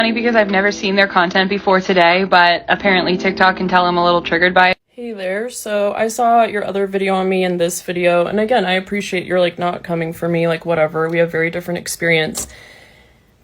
Funny because I've never seen their content before today, but apparently TikTok can tell I'm a little triggered by it. Hey there, so I saw your other video on me and this video, and again, I appreciate you're like not coming for me, like whatever, we have very different experience.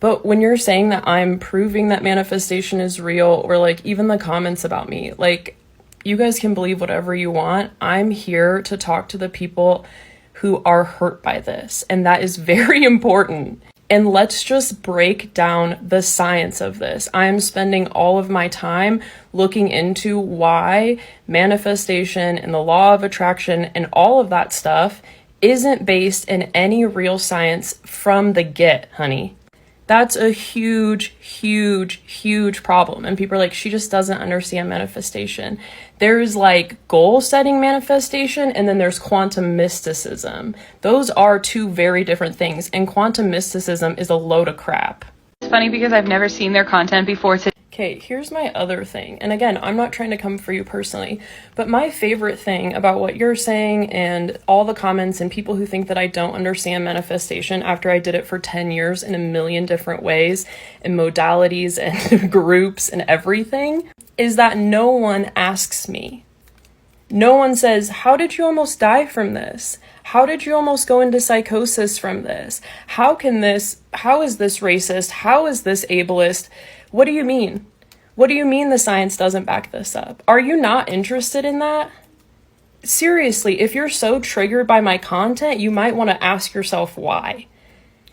But when you're saying that I'm proving that manifestation is real, or like even the comments about me, like you guys can believe whatever you want. I'm here to talk to the people who are hurt by this, and that is very important. And let's just break down the science of this. I'm spending all of my time looking into why manifestation and the law of attraction and all of that stuff isn't based in any real science from the get, honey. That's a huge, huge, huge problem. And people are like, she just doesn't understand manifestation. There's like goal setting manifestation, and then there's quantum mysticism. Those are two very different things. And quantum mysticism is a load of crap. It's funny because I've never seen their content before today. Okay, here's my other thing. And again, I'm not trying to come for you personally, but my favorite thing about what you're saying and all the comments and people who think that I don't understand manifestation after I did it for 10 years in a million different ways and modalities and groups and everything is that no one asks me. No one says, how did you almost die from this? How did you almost go into psychosis from this? How is this racist? How is this ableist? What do you mean? What do you mean the science doesn't back this up? Are you not interested in that? Seriously, if you're so triggered by my content, you might want to ask yourself why.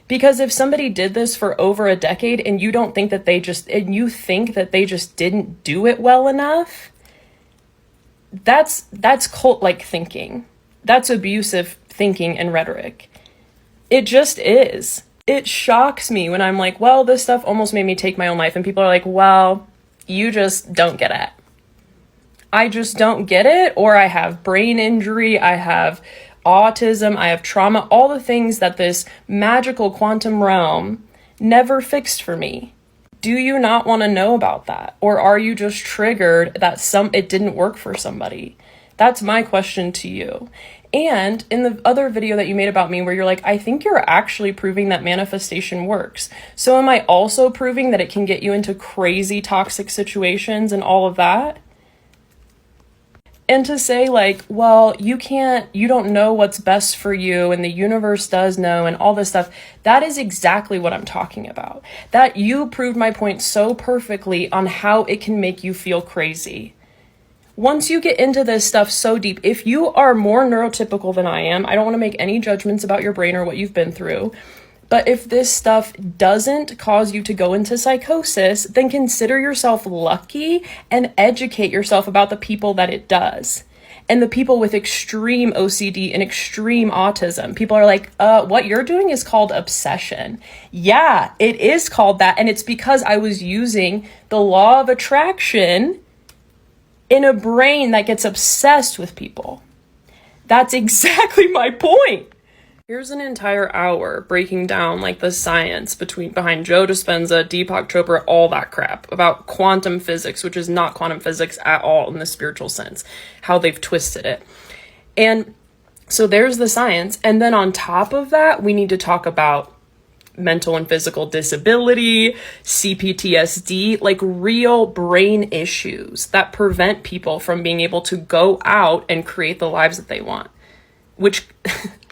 Because if somebody did this for over a decade and you think that they just didn't do it well enough, that's cult-like thinking. That's abusive thinking and rhetoric. It just is. It shocks me when I'm like, well, this stuff almost made me take my own life. And people are like, well, you just don't get it. I just don't get it. Or I have brain injury. I have autism. I have trauma. All the things that this magical quantum realm never fixed for me. Do you not want to know about that? Or are you just triggered that it didn't work for somebody? That's my question to you. And in the other video that you made about me where you're like, I think you're actually proving that manifestation works. So am I also proving that it can get you into crazy toxic situations and all of that? And to say like, well, you don't know what's best for you and the universe does know and all this stuff, that is exactly what I'm talking about. That you proved my point so perfectly on how it can make you feel crazy. Once you get into this stuff so deep, if you are more neurotypical than I am, I don't want to make any judgments about your brain or what you've been through, but if this stuff doesn't cause you to go into psychosis, then consider yourself lucky and educate yourself about the people that it does. And the people with extreme OCD and extreme autism. People are like, what you're doing is called obsession. Yeah, it is called that. And it's because I was using the law of attraction in a brain that gets obsessed with people. That's exactly my point. Here's an entire hour breaking down like the science behind Joe Dispenza, Deepak Chopra, all that crap about quantum physics, which is not quantum physics at all in the spiritual sense, how they've twisted it. And so there's the science. And then on top of that, we need to talk about mental and physical disability, CPTSD, like real brain issues that prevent people from being able to go out and create the lives that they want. Which,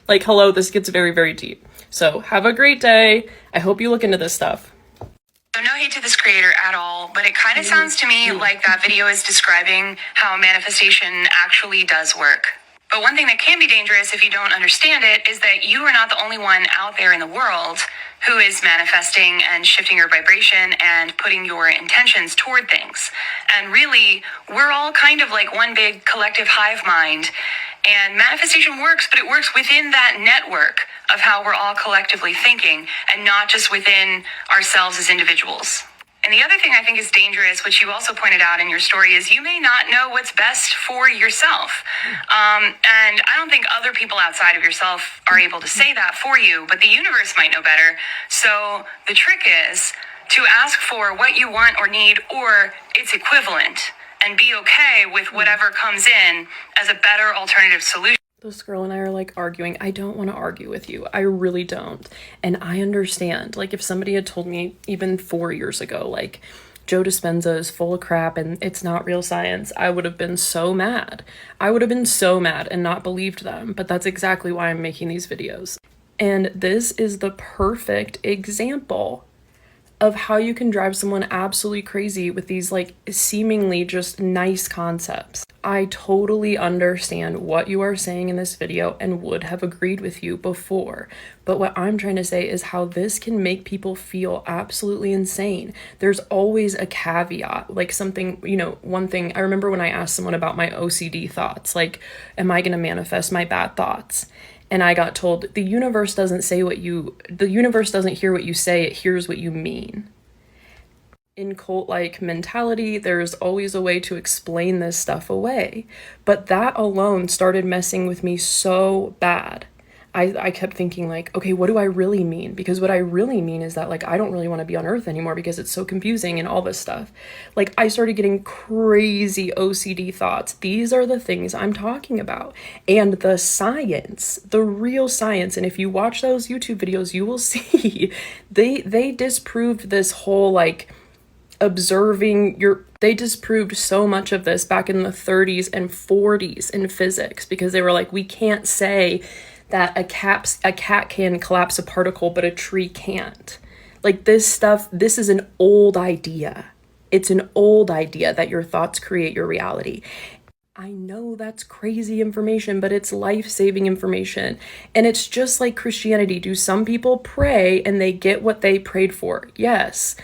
like, hello, this gets very, very deep. So have a great day. I hope you look into this stuff. So no hate to this creator at all, but it kind of sounds to me like that video is describing how manifestation actually does work. But one thing that can be dangerous if you don't understand it is that you are not the only one out there in the world who is manifesting and shifting your vibration and putting your intentions toward things. And really, we're all kind of like one big collective hive mind. And manifestation works, but it works within that network of how we're all collectively thinking and not just within ourselves as individuals. And the other thing I think is dangerous, which you also pointed out in your story, is you may not know what's best for yourself. And I don't think other people outside of yourself are able to say that for you, but the universe might know better. So the trick is to ask for what you want or need or its equivalent and be okay with whatever comes in as a better alternative solution. This girl and I are like arguing. I don't want to argue with you. I really don't. And I understand. Like, if somebody had told me even 4 years ago, like, Joe Dispenza is full of crap and it's not real science, I would have been so mad. I would have been so mad and not believed them. But that's exactly why I'm making these videos. And this is the perfect example of how you can drive someone absolutely crazy with these like seemingly just nice concepts. I totally understand what you are saying in this video and would have agreed with you before. But what I'm trying to say is how this can make people feel absolutely insane. There's always a caveat, like something, you know, one thing, I remember when I asked someone about my OCD thoughts, like, am I going to manifest my bad thoughts? And I got told, the universe doesn't hear what you say, it hears what you mean. In cult-like mentality, there's always a way to explain this stuff away. But that alone started messing with me so bad. I kept thinking like, okay, what do I really mean? Because what I really mean is that like, I don't really want to be on Earth anymore because it's so confusing and all this stuff. Like, I started getting crazy OCD thoughts. These are the things I'm talking about. And the science, the real science. And if you watch those YouTube videos, you will see they disproved this whole like they disproved so much of this back in the 30s and 40s in physics, because they were like, we can't say that a cat can collapse a particle, but a tree can't. Like, this stuff, this is an old idea. It's an old idea that your thoughts create your reality. I know that's crazy information, but it's life-saving information. And it's just like Christianity. Do some people pray and they get what they prayed for? Yes.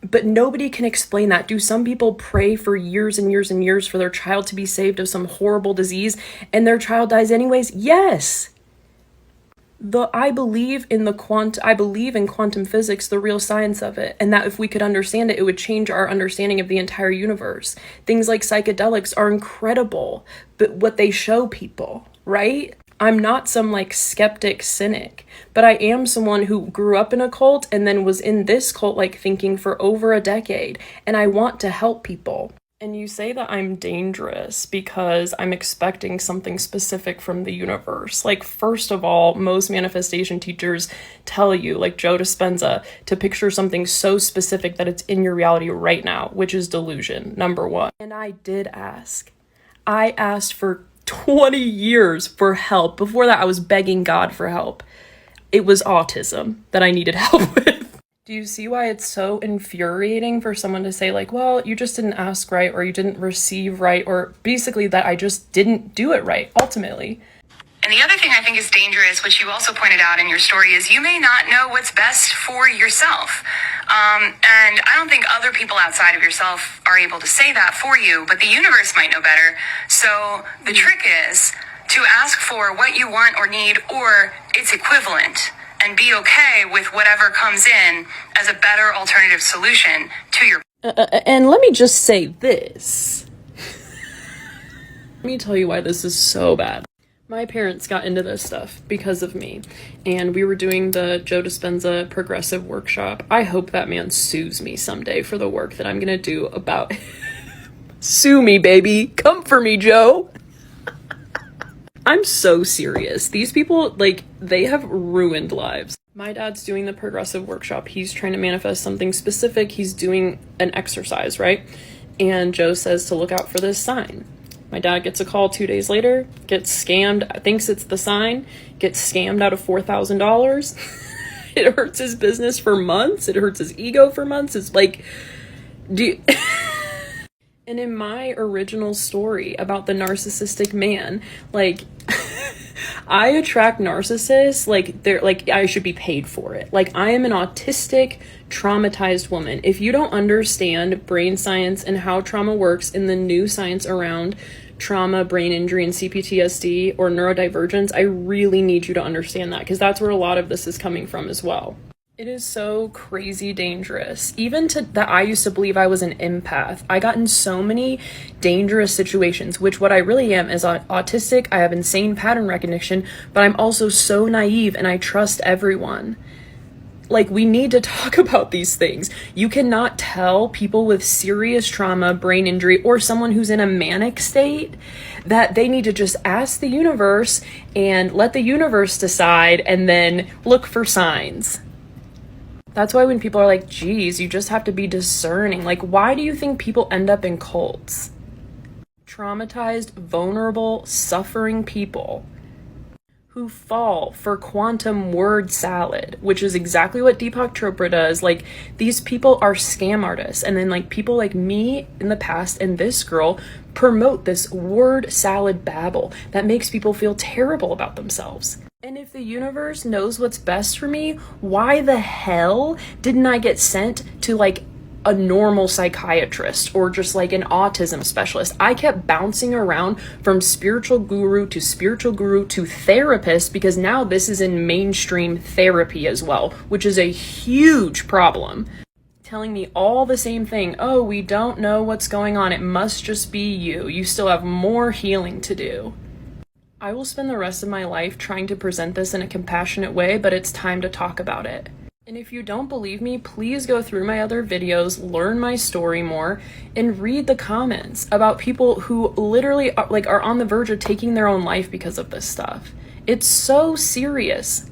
But nobody can explain that. Do some people pray for years and years and years for their child to be saved of some horrible disease and their child dies anyways? Yes. I believe in quantum physics, the real science of it, and that if we could understand it, it would change our understanding of the entire universe. Things like psychedelics are incredible, but what they show people, right? I'm not some like skeptic cynic, but I am someone who grew up in a cult and then was in this cult like thinking for over a decade, and I want to help people. And you say that I'm dangerous because I'm expecting something specific from the universe. Like, first of all, most manifestation teachers tell you, like Joe Dispenza, to picture something so specific that it's in your reality right now, which is delusion, number one. And I did ask. I asked for 20 years for help. Before that, I was begging God for help. It was autism that I needed help with. Do you see why it's so infuriating for someone to say like, well, you just didn't ask right, or you didn't receive right, or basically that I just didn't do it right, ultimately? And the other thing I think is dangerous, which you also pointed out in your story, is you may not know what's best for yourself. And I don't think other people outside of yourself are able to say that for you, but the universe might know better. So the trick is to ask for what you want or need, or its equivalent, and be okay with whatever comes in as a better alternative solution to your... And let me just say this. Let me tell you why this is so bad. My parents got into this stuff because of me, and we were doing the Joe Dispenza progressive workshop. I hope that man sues me someday for the work that I'm gonna do about... Sue me, baby. Come for me, Joe. I'm so serious. These people, like, they have ruined lives. My dad's doing the progressive workshop. He's trying to manifest something specific. He's doing an exercise, right? And Joe says to look out for this sign. My dad gets a call 2 days later, gets scammed, thinks it's the sign, gets scammed out of $4,000. It hurts his business for months. It hurts his ego for months. It's like, And in my original story about the narcissistic man, like, I attract narcissists like they're like I should be paid for it. Like, I am an autistic, traumatized woman. If you don't understand brain science and how trauma works in the new science around trauma, brain injury, and CPTSD or neurodivergence, I really need you to understand that, because that's where a lot of this is coming from as well. It is so crazy dangerous. Even to that, I used to believe I was an empath. I got in so many dangerous situations, which what I really am is autistic. I have insane pattern recognition, but I'm also so naive and I trust everyone. Like, we need to talk about these things. You cannot tell people with serious trauma, brain injury, or someone who's in a manic state that they need to just ask the universe and let the universe decide and then look for signs. That's why when people are like, geez, you just have to be discerning. Like, why do you think people end up in cults? Traumatized, vulnerable, suffering people who fall for quantum word salad, which is exactly what Deepak Chopra does. Like, these people are scam artists. And then, like, people like me in the past and this girl promote this word salad babble that makes people feel terrible about themselves. And if the universe knows what's best for me, why the hell didn't I get sent to, like, a normal psychiatrist or just like an autism specialist? I kept bouncing around from spiritual guru to therapist, because now this is in mainstream therapy as well, which is a huge problem. Telling me all the same thing. Oh, we don't know what's going on. It must just be you. You still have more healing to do. I will spend the rest of my life trying to present this in a compassionate way, but it's time to talk about it. And if you don't believe me, please go through my other videos, learn my story more, and read the comments about people who literally are on the verge of taking their own life because of this stuff. It's so serious.